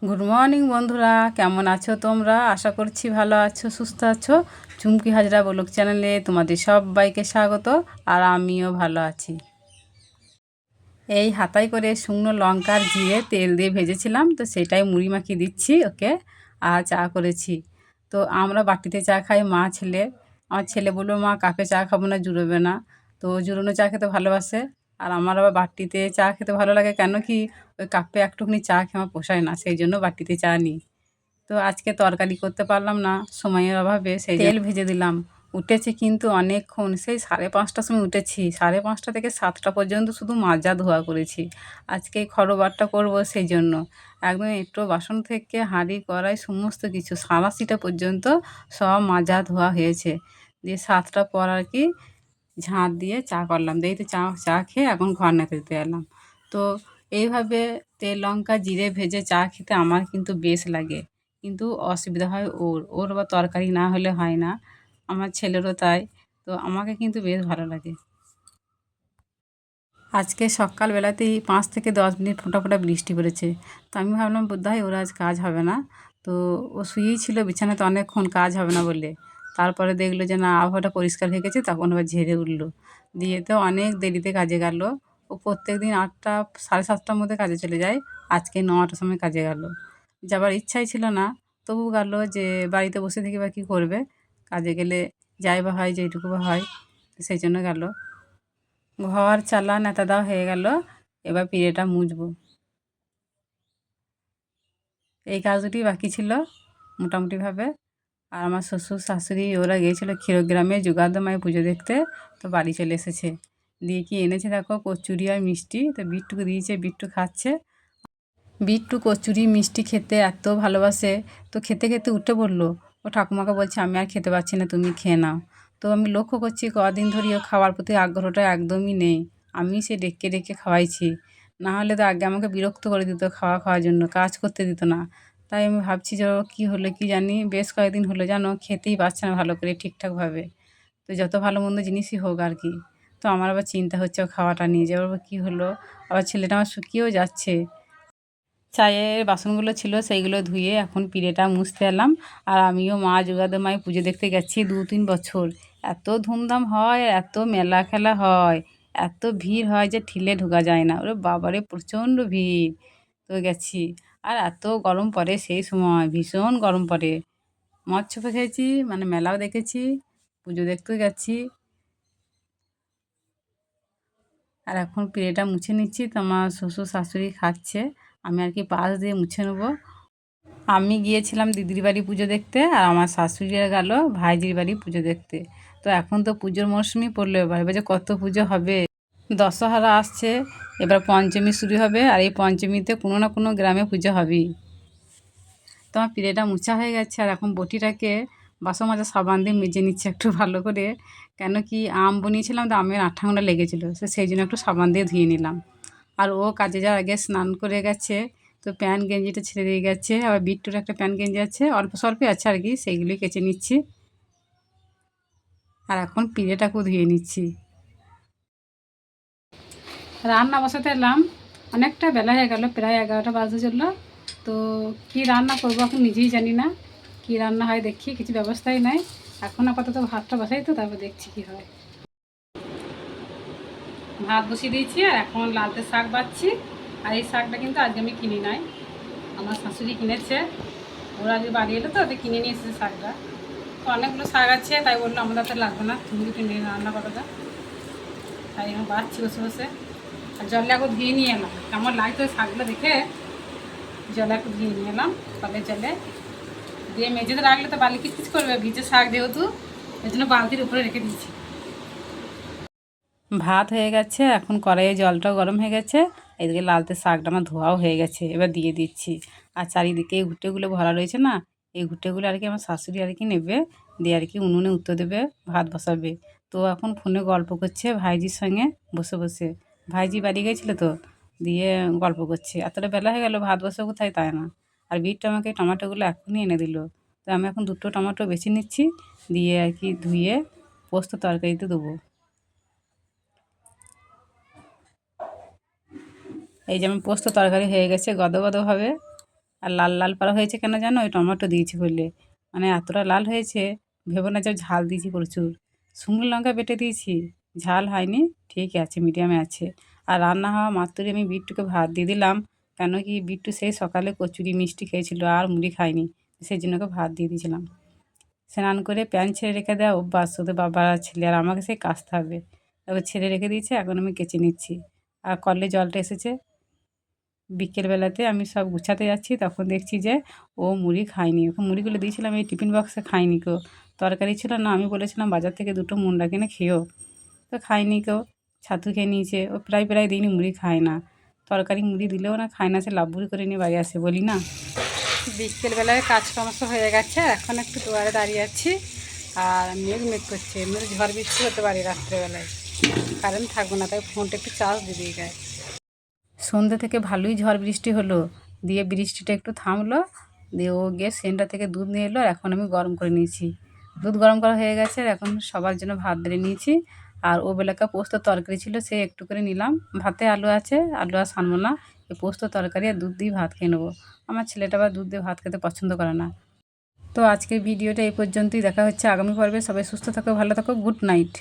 Good morning বন্ধুরা, কেমন আছো তোমরা? আশা করছি ভালো আছো, সুস্থ আছো। চুমকি হাজরা ব্লগ চ্যানেলে তোমাদের সবাইকে স্বাগত। আর আমিও ভালো আছি। এই হাতায় করে শুকনো লঙ্কার জিরে তেল দিয়ে ভেজেছিলাম, তো সেটাই মুড়ি মাখিয়ে দিচ্ছি ওকে। আর চা করেছি। তো আমরা বাটিতে চা খাই, মা ছেলে। আমার ছেলে বললো, মা কাপে চা খাবো না, জুড়োবে না। তো জুড়োনো চা খেতে ভালোবাসে। আর আমার আবার বাটিতে চা খেতে ভালো লাগে, কেন কি ওই কাপে একটুখানি চা খেয়ে আমার পোষায় না, সেই জন্য বাটিতে চা নিই। তো আজকে তরকারি করতে পারলাম না সময়ের অভাবে, সেই তেল ভেজে দিলাম। উঠেছি কিন্তু অনেকক্ষণ, সেই 5:30টার সময় উঠেছি, 5:30 থেকে 7টা পর্যন্ত শুধু মাজা ধোয়া করেছি। আজকে এই খড়বারটা করবো, সেই জন্য একদম একটু বাসন থেকে হাঁড়ি কড়াই সমস্ত কিছু সারাশিটা পর্যন্ত সব মাজা ধোয়া হয়েছে। দিয়ে 7টার পর আর কি ঝাঁট দিয়ে চা করলাম, দিয়ে তো চা চা খেয়ে এখন ঘর নেতে দিতে এলাম। তো এইভাবে তেল লঙ্কা জিরে ভেজে চা খেতে আমার কিন্তু বেশ লাগে। কিন্তু অসুবিধা হয় ওর আবার তরকারি না হলে হয় না। আমার ছেলেরও তাই। তো আমাকে কিন্তু বেশ ভালো লাগে। আজকে সকালবেলাতেই 5 থেকে 10 মিনিট ফোঁটা ফোঁটা বৃষ্টি পড়েছে। তো আমি ভাবলাম বোধহয় ওর আজ কাজ হবে না। তো ও শুয়েই ছিল বিছানাতে অনেকক্ষণ, কাজ হবে না বলে। তারপরে দেখলো যে না, আবহাওয়াটা পরিষ্কার হয়ে গেছে, তখন আবার ঝেড়ে উঠলো। দিয়ে তো অনেক দেরিতে কাজে গেল। ও প্রত্যেকদিন 8টা 7:30টার মধ্যে কাজে চলে যায়। আজকে 9টার সময় কাজে গেল। যাবার ইচ্ছাই ছিল না, তবু গেল। যে বাড়িতে বসে থেকে বা কী করবে, কাজে গেলে যাই বা হয়, যেইটুকু বা হয়, সেই জন্য গেল। ঘর চালা নেতা দেওয়া হয়ে গেল, এবার পিঁড়েটা মুছবো। এই কাজ দুটি বাকি ছিল মোটামুটিভাবে। আর আমার শ্বশুর শাশুড়ি ওরা গিয়েছিলো ক্ষীরগ্রামে যুগান্ত মায়ের পুজো দেখতে, তো বাড়ি চলে এসেছে। দিয়ে কি এনেছে দেখো, কচুরি আর মিষ্টি। তো বিট্টুকে দিয়েছে, বিট্টু খাচ্ছে। বিট্টু কচুরি মিষ্টি খেতে এত ভালোবাসে। তো খেতে খেতে উঠে পড়লো। ও ঠাকুমাকে বলছে, আমি আর খেতে পারছি না, তুমি খেয়ে নাও। তো আমি লক্ষ্য করছি কদিন ধরে ও খাওয়ার প্রতি আগ্রহটা একদমই নেই। আমি সে ডেকে ডেকে খাওয়াইছি, না হলে তো আগে আমাকে বিরক্ত করে দিত খাওয়ার জন্য, কাজ করতে দিত না। তাই আমি ভাবছি যে ও কী হলো কি জানি, বেশ কয়েকদিন হলো যেন খেতেই পারছে না ভালো করে ঠিকঠাকভাবে। তো যত ভালো মন্দ জিনিসই হোক আর কি। তো আমার আবার চিন্তা হচ্ছে ও খাওয়াটা নিয়ে, যে ওর কী হলো। আবার ছেলেটা আমার শুকিয়েও যাচ্ছে। চায়ের বাসনগুলো ছিল, সেইগুলো ধুয়ে এখন পিঁড়েটা মুছতে এলাম। আর আমিও মা যুগান্ত মায়ের পুজো দেখতে গেছি 2-3 বছর। এত ধুমধাম হয়, এত মেলা খেলা হয়, এত ভিড় হয় যে ঠিলে ঢোকা যায় না। ওরে বাবারে, প্রচণ্ড ভিড়। তো গেছি। আর এত গরম পড়ে সেই সময়, ভীষণ গরম পড়ে। মচ্ছপে খেয়েছি, মানে মেলাও দেখেছি, পুজো দেখতেও গেছি। আর এখন পিঁড়েটা মুছে নিচ্ছি, তো আমার শ্বশুর শাশুড়ি খাচ্ছে, আমি আর কি পাশ দিয়ে মুছে নেবো। আমি গিয়েছিলাম দিদির বাড়ি পুজো দেখতে, আর আমার শাশুড়িরা গেল ভাইজির বাড়ি পুজো দেখতে। তো এখন তো পুজোর মরশুমই পড়লো, এবার যে কত পুজো হবে। দশহরা আসছে, এবার পঞ্চমী শুরু হবে, আর এই পঞ্চমীতে কোনো না কোনো গ্রামে পুজো হবেই। তো আমার পিঁড়েটা মোছা হয়ে গেছে, আর এখন বটিটাকে বাসন মাজা সাবান দিয়ে মেজে নিচ্ছে একটু ভালো করে। কেন কি আম বনিয়েছিলাম, তো আমের আঠাগুলো লেগেছিলো, সেই জন্য একটু সাবান দিয়ে ধুয়ে নিলাম। আর ও কাজে যাওয়ার আগে স্নান করে গেছে। তো প্যান্ট গেঞ্জিটা ছেড়ে দিয়ে গেছে। আবার বিট্টুর একটা প্যান্ট গেঞ্জি আছে, অল্প স্বল্পই আছে আর কি, সেইগুলোই কেচে নিচ্ছি। আর এখন পিঁড়েটাকেও ধুয়ে নিচ্ছি। রান্না বসাতে এলাম, অনেকটা বেলা হয়ে গেল, প্রায় 11টা বাজতে চললো। তো কী রান্না করবো এখন নিজেই জানি না। কী রান্না হয় দেখি, কিছু ব্যবস্থাই নাই। এখন আপাতত ভাতটা বসাই, তো তারপর দেখছি কী হয়। ভাত বসিয়ে দিয়েছি, আর এখন লালতে শাক বাচ্ছি। আর এই শাকটা কিন্তু আজকে আমি কিনি নাই, আমার শাশুড়ি কিনেছে। ওরা আজকে বাড়ি এলো, তো ওদের কিনে নিয়ে এসেছে শাকটা। তো অনেকগুলো শাক আছে, তাই বললো আমাদের তো লাগবে না, তুমি দুটো নিয়ে রান্না করো। তাই আমি বাড়ছি বসে বসে। আর জলে একটু ধুয়ে নিয়ে এলাম, কেমন লাগতো শাকগুলো দেখে। জলে একটু ধুয়ে নিয়ে এলাম, কলের জলে দিয়ে। মেঝেতে রাখলে তো বালি কিচকিচ করবে, ভিজে শাক যেহেতু, এই জন্য বালতির উপরে রেখে দিয়েছি। ভাত হয়ে গেছে, এখন কড়াইয়ে জলটাও গরম হয়ে গেছে। এদিকে লালতে শাকটা আমার ধোয়াও হয়ে গেছে, এবার দিয়ে দিচ্ছি। আর চারিদিকে এই ঘুঁটেগুলো ভরা রয়েছে না, এই ঘুঁটেগুলো আর কি আমার শাশুড়ি আর কি নেবে, দিয়ে আর কি উনুনে উত্তর দেবে, ভাত বসাবে। তো এখন ফোনে গল্প করছে ভাইজির সঙ্গে বসে বসে। ভাইজি বাড়ি গেছিলো, তো দিয়ে গল্প করছে। এতটা বেলা হয়ে গেল, ভাত বসে কোথায় তাই না। আর বিটটা আমাকে টমেটোগুলো এখনই এনে দিল। তো আমি এখন দুটো টমেটো বেছে নিচ্ছি, দিয়ে আর কি ধুয়ে পোস্ত তরকারিতে দেবো। এই যেমন পোস্ত তরকারি হয়ে গেছে গদগদভাবে। আর লাল লাল পাড়া হয়েছে কেন জানো? ওই টমেটো দিয়েছি বলে। মানে এতটা লাল হয়েছে, ভেবো না যে ঝাল দিয়েছি প্রচুর। শুকনো লঙ্কা বেটে দিয়েছি, ঝাল হয়নি, ঠিকই আছে, মিডিয়ামে আছে। আর রান্না হওয়া মাত্রই আমি বিট্টুকে ভাত দিয়ে দিলাম, কেন কি বিট্টু সেই সকালে কচুরি মিষ্টি খেয়েছিল আর মুড়ি খায়নি, সেই জন্য ওকে ভাত দিয়ে দিয়েছিলাম। স্নান করে প্যান্ট ছেড়ে রেখে দেওয়া অভ্যাস, ওদের বাবা আর ছেলে, আর আমাকে সেই কাচতে হবে। তারপর ছেড়ে রেখে দিয়েছে, এখন আমি কেচে নিচ্ছি। আর কলে জলটা এসেছে। বিকেলবেলাতে আমি সব গুছাতে যাচ্ছি, তখন দেখছি যে ও মুড়ি খায়নি। ওকে মুড়িগুলো দিয়েছিলাম এই টিফিন বক্সে, খায়নি কেউ। তরকারি ছিল না, আমি বলেছিলাম বাজার থেকে 2টো মুন্ডা কিনে খেও, তো খায়নি কেউ। ছাতু খেয়ে নিয়েছে। ও প্রায় দিনই মুড়ি খায় না। তরকারি মুড়ি দিলেও না খায় না, সে লাবুরি করে নিয়ে বাড়ি আসে, বলি না। বিকেলবেলায় কাজ সমস্ত হয়ে গেছে, এখন একটু দুয়ারে দাঁড়িয়ে আছি। আর মেঘ করছে, এমনি ঝড় বৃষ্টি হতে পারে রাত্রেবেলায়। কারেন্ট থাকবে না, তাই ফোনটা একটু চার্জ দিয়ে গায়ে। সন্ধ্যে থেকে ভালোই ঝড় বৃষ্টি হলো, দিয়ে বৃষ্টিটা একটু থামলো, দিয়ে ও গিয়ে সেন্টার থেকে দুধ নিয়ে এলো, আর এখন আমি গরম করে নিয়েছি। দুধ গরম করা হয়ে গেছে, আর এখন সবার জন্য ভাত বেড়ে নিয়েছি। আর ও বেলাকা পোস্ত তরকারি ছিল, সে একটু করে নিলাম। ভাতে আলু আছে, আলু আর সানবো না, এই পোস্ত তরকারি আর দুধ দিয়ে ভাত খেয়ে নেবো। আমার ছেলেটা আবার দুধ দিয়ে ভাত খেতে পছন্দ করে না। তো আজকের ভিডিওটা এই পর্যন্তই, দেখা হচ্ছে আগামী পর্বে। সবাই সুস্থ থাকো, ভালো থাকো, গুড নাইট।